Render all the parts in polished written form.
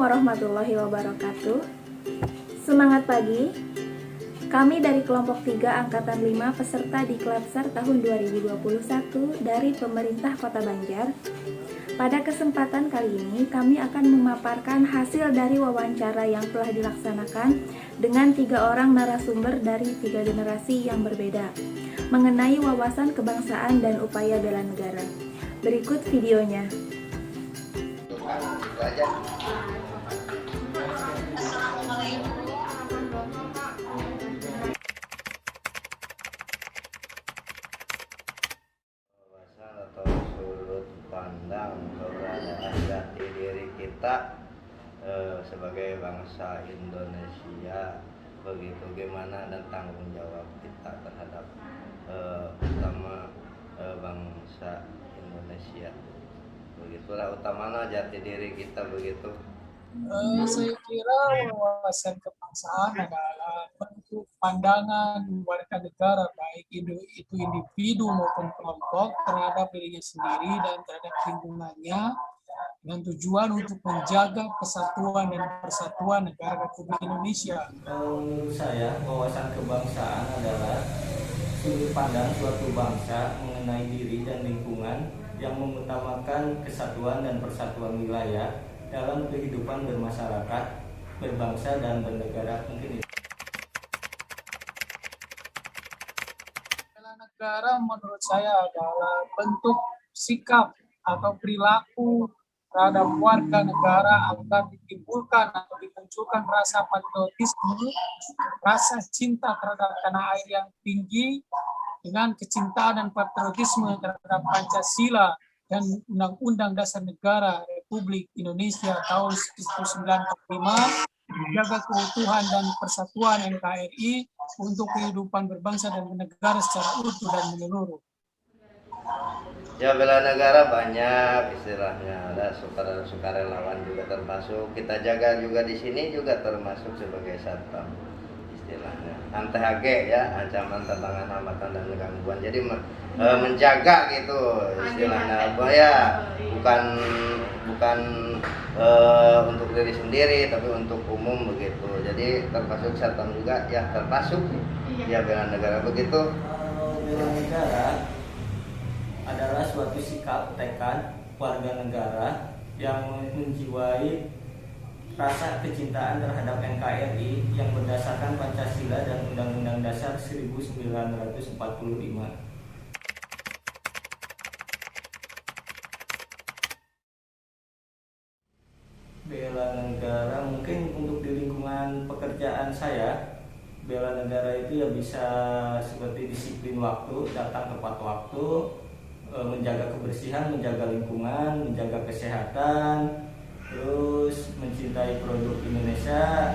warahmatullahi wabarakatuh. Semangat pagi. Kami dari kelompok 3 Angkatan 5 peserta di Klatser tahun 2021 dari pemerintah Kota Banjar. Pada kesempatan kali ini kami akan memaparkan hasil dari wawancara yang telah dilaksanakan dengan 3 orang narasumber dari 3 generasi yang berbeda mengenai wawasan kebangsaan dan upaya bela negara. Berikut videonya. Wawasan atau sudut pandang keberadaan jati diri kita sebagai bangsa Indonesia, begitu gimana dan tanggung jawab kita terhadap utama bangsa Indonesia. Begitulah utamanya jati diri kita begitu. Saya kira wawasan kebangsaan adalah bentuk pandangan warga negara, baik itu individu maupun kelompok, terhadap dirinya sendiri dan terhadap lingkungannya, dengan tujuan untuk menjaga kesatuan dan persatuan negara Republik Indonesia. Menurut saya, wawasan kebangsaan adalah sudut pandang suatu bangsa mengenai diri dan lingkungan yang mengutamakan kesatuan dan persatuan wilayah dalam kehidupan bermasyarakat, berbangsa, dan bernegara. Mungkin itu. Bela negara menurut saya adalah bentuk sikap atau perilaku terhadap warga negara agar ditimbulkan atau dimunculkan rasa patriotisme, rasa cinta terhadap tanah air yang tinggi dengan kecintaan dan patriotisme terhadap Pancasila dan Undang-Undang Dasar Negara Republik Indonesia tahun 1945, menjaga keutuhan dan persatuan NKRI untuk kehidupan berbangsa dan bernegara secara utuh dan menyeluruh. Ya, bela negara banyak istilahnya, ada sukarelawan juga termasuk, kita jaga juga di sini juga termasuk sebagai satpam istilahnya. ANTHG ya, ancaman, tantangan, hambatan dan gangguan. Jadi menjaga gitu istilahnya, ya bukan untuk diri sendiri tapi untuk umum begitu. Jadi termasuk satpam juga ya, termasuk ya bela negara begitu. Bela negara adalah suatu sikap tekad warga negara yang menjiwai rasa kecintaan terhadap NKRI yang berdasarkan Pancasila dan Undang-Undang Dasar 1945. Bela negara mungkin untuk di lingkungan pekerjaan saya, bela negara itu ya bisa seperti disiplin waktu, datang tepat waktu, menjaga kebersihan, menjaga lingkungan, menjaga kesehatan, terus mencintai produk Indonesia,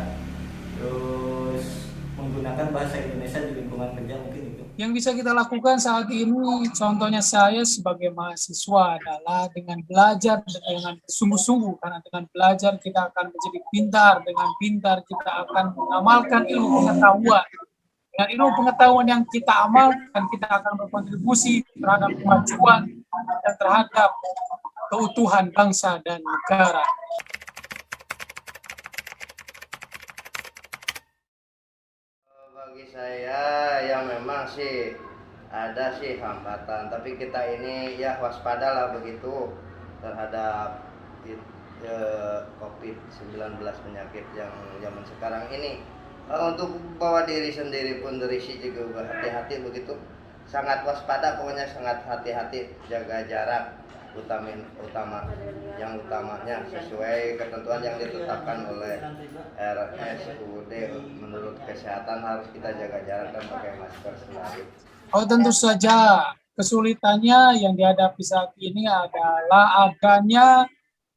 terus menggunakan bahasa Indonesia di lingkungan kerja, mungkin itu. Yang bisa kita lakukan saat ini, contohnya saya sebagai mahasiswa, adalah dengan belajar dengan sungguh-sungguh, karena dengan belajar kita akan menjadi pintar, dengan pintar kita akan mengamalkan ilmu pengetahuan. Dengan ilmu pengetahuan yang kita amalkan, kita akan berkontribusi terhadap kemajuan dan terhadap keutuhan bangsa dan negara. Bagi saya ya memang sih ada sih hambatan, tapi kita ini ya waspadalah begitu terhadap COVID-19 penyakit yang zaman sekarang ini. Untuk bawa diri sendiri pun dari si juga hati-hati begitu, sangat waspada, pokoknya sangat hati-hati, jaga jarak yang utamanya sesuai ketentuan yang ditetapkan oleh RSUD. Menurut kesehatan harus kita jaga jarak dan pakai masker selalu. Tentu saja kesulitannya yang dihadapi saat ini adalah adanya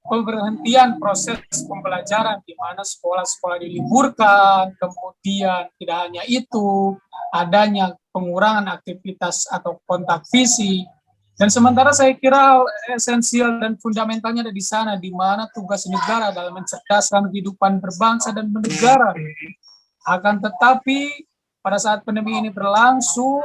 pemberhentian proses pembelajaran di mana sekolah-sekolah diliburkan, kemudian tidak hanya itu, adanya pengurangan aktivitas atau kontak fisik. Dan sementara saya kira esensial dan fundamentalnya ada di sana, di mana tugas negara dalam mencerdaskan kehidupan berbangsa dan bernegara. Akan tetapi pada saat pandemi ini berlangsung,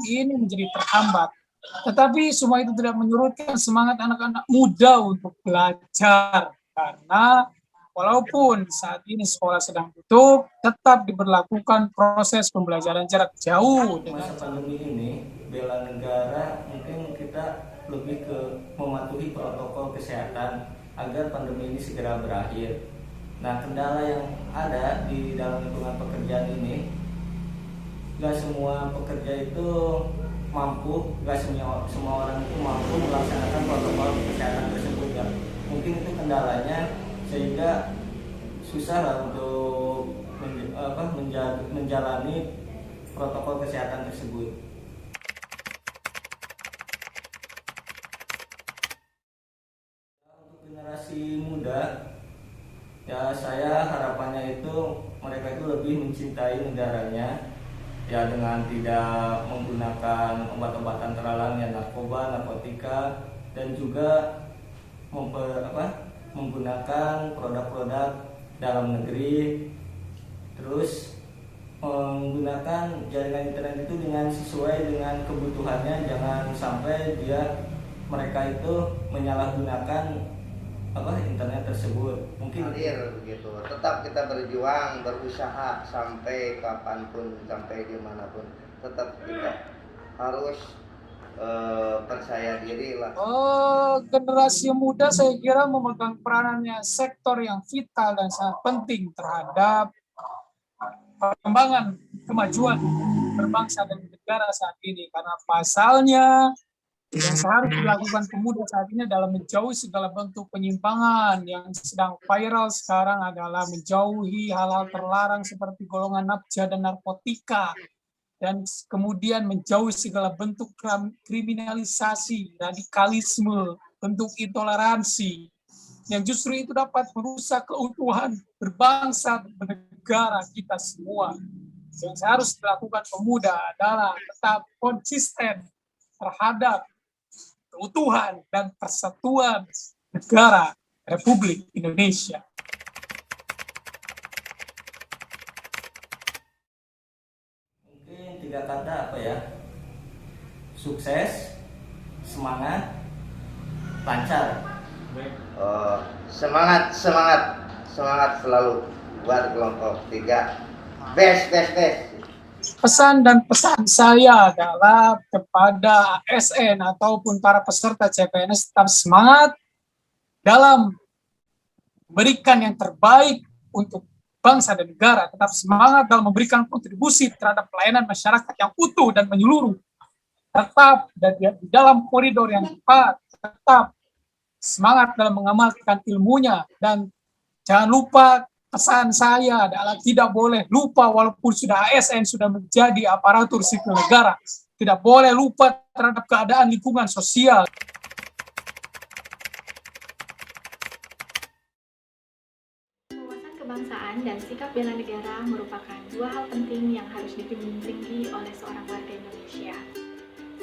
ini menjadi terhambat. Tetapi semua itu tidak menyurutkan semangat anak-anak muda untuk belajar, karena walaupun saat ini sekolah sedang tutup, tetap diberlakukan proses pembelajaran jarak jauh. Masa pandemi ini, bela negara mungkin kita lebih ke mematuhi protokol kesehatan agar pandemi ini segera berakhir. Nah, kendala yang ada di dalam lingkungan pekerjaan ini, gak semua pekerja itu mampu, gak semua orang itu mampu melaksanakan protokol kesehatan tersebut ya. Mungkin itu kendalanya, sehingga susah lah untuk menjalani protokol kesehatan tersebut. Untuk generasi muda, ya saya harapannya itu mereka itu lebih mencintai negaranya, ya dengan tidak menggunakan obat-obatan terlarang ya, narkoba, narkotika, dan juga menggunakan produk-produk dalam negeri, terus menggunakan jaringan internet itu dengan sesuai dengan kebutuhannya. Jangan sampai mereka itu menyalahgunakan internet tersebut. Mungkin begitu. Tetap kita berjuang, berusaha sampai kapanpun, sampai dimanapun. Tetap kita harus percaya diri lah. Generasi muda saya kira memegang peranannya sektor yang vital dan sangat penting terhadap perkembangan kemajuan berbangsa dan negara saat ini, karena pasalnya yang seharusnya dilakukan pemuda saat ini adalah menjauhi segala bentuk penyimpangan. Yang sedang viral sekarang adalah menjauhi hal-hal terlarang seperti golongan nafsa dan narkotika, dan kemudian menjauhi segala bentuk kriminalisasi, radikalisme, bentuk intoleransi yang justru itu dapat merusak keutuhan berbangsa dan bernegara kita semua. Yang harus dilakukan pemuda adalah tetap konsisten terhadap keutuhan dan persatuan negara Republik Indonesia. mungkin 3 kata sukses, semangat, lancar. Semangat selalu buat kelompok 3. Best. Pesan saya adalah kepada ASN ataupun para peserta CPNS, tetap semangat dalam memberikan yang terbaik untuk bangsa dan negara, tetap semangat dalam memberikan kontribusi terhadap pelayanan masyarakat yang utuh dan menyeluruh, tetap di dalam koridor yang tepat, tetap semangat dalam mengamalkan ilmunya, dan jangan lupa pesan saya adalah tidak boleh lupa walaupun sudah ASN, sudah menjadi aparatur sipil negara, tidak boleh lupa terhadap keadaan lingkungan sosial. Wawasan kebangsaan dan sikap bela negara merupakan 2 hal penting yang harus dijunjung tinggi oleh seorang warga Indonesia.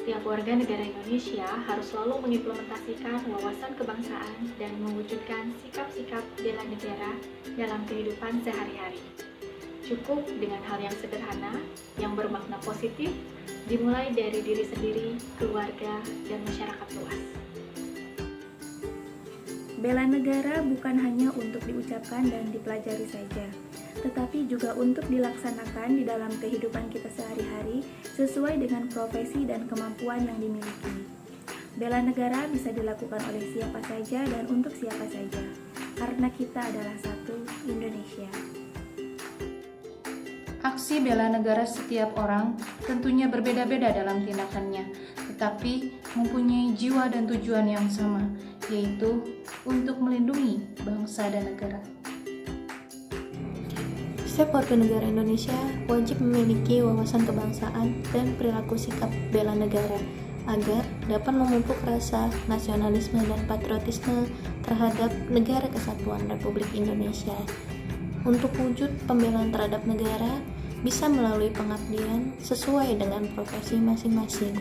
Setiap warga negara Indonesia harus selalu mengimplementasikan wawasan kebangsaan dan mewujudkan sikap-sikap bela negara dalam kehidupan sehari-hari. Cukup dengan hal yang sederhana, yang bermakna positif, dimulai dari diri sendiri, keluarga, dan masyarakat luas. Bela negara bukan hanya untuk diucapkan dan dipelajari saja, tetapi juga untuk dilaksanakan di dalam kehidupan kita sehari-hari sesuai dengan profesi dan kemampuan yang dimiliki. Bela negara bisa dilakukan oleh siapa saja dan untuk siapa saja, karena kita adalah satu Indonesia. Aksi bela negara setiap orang tentunya berbeda-beda dalam tindakannya, tetapi mempunyai jiwa dan tujuan yang sama, yaitu untuk melindungi bangsa dan negara. Setiap warga negara Indonesia wajib memiliki wawasan kebangsaan dan perilaku sikap bela negara agar dapat memupuk rasa nasionalisme dan patriotisme terhadap negara kesatuan Republik Indonesia. Untuk wujud pembelaan terhadap negara bisa melalui pengabdian sesuai dengan profesi masing-masing.